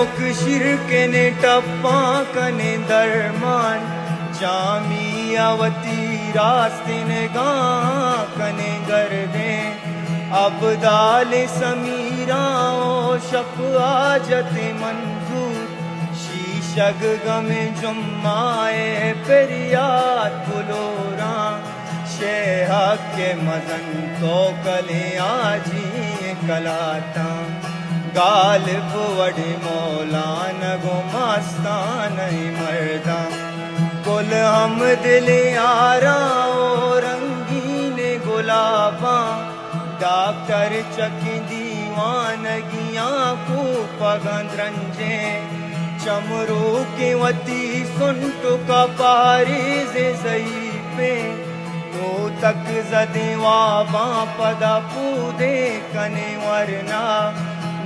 लोक शिरके ने टप्पा कने दरमान जामी अवती रास्ते ने गा कने गर्दे अब दाल समीरा ओ शप आजते मंजूर शीशग गमे जुम्माए पेरियात बुलोरा शेहा के मजन तो कले आजी कलाता गालिब वडी मौलान गो मस्तान मर्दा कुल हम दिल यारा ओ रंगीन गुलाबा डॉक्टर चकी दीवानगियां को पगंद रंजे चमरू के वती सुनटु का पारिज सही पे नो तक जदे वाबा पदा पूदे कने वरना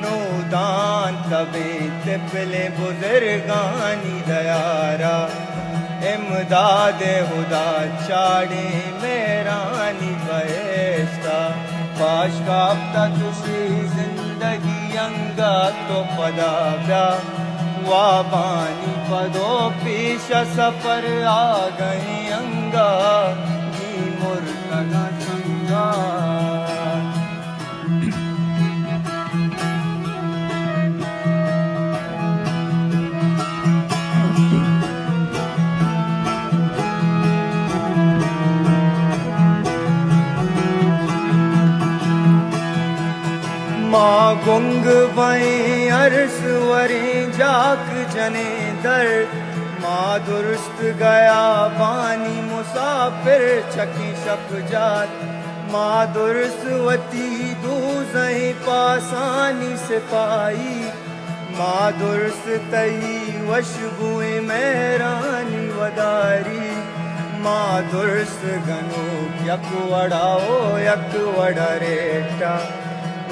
नो दान तबे तिपले बुजुर्गानी दयारा इमदाद खुदा चाड़े मेरानी बहेस्ता पाश काप्ता तुशी जिंदगी अंगा तो पदा व्या वाबानी पदो पेश सफर आ गए अंगा नी मुर्तगा संगा माँ गुंग बई अरस वरे जाक जने दर माँ दुरुस्त गया बानी मुसाफिर छकी शप जात माँ दुरुस्त वती दूज़ही पासानी सिपाही माँ दुरुस्त तई वशबुए मेरानी वदारी माँ दुरुस्त गनो यक वड़ाओ यक वड़रेटा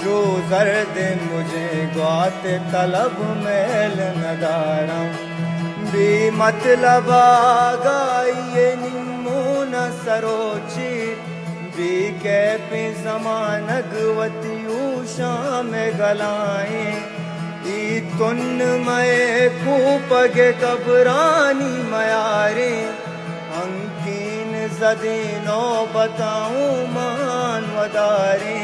रोज़र दे मुझे ग्वाते तलब मैल नदारा बेमतलब आगाइए निम्मो न सरोची बेके पे जमानगवती ऊषा में गलाए ई तुन्न मये खूपगे कबरानी मयारे अंकीन जदे नो बताऊं मान वदारे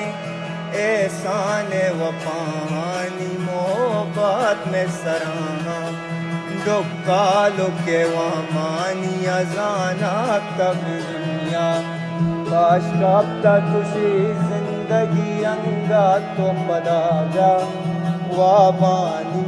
एहसान वफानी मोहब्बत में सराना डुक्का के वामानी अजाना तब दुनिया काश काप्ता तुशी जिंदगी अंगा तो पदागा वाबानी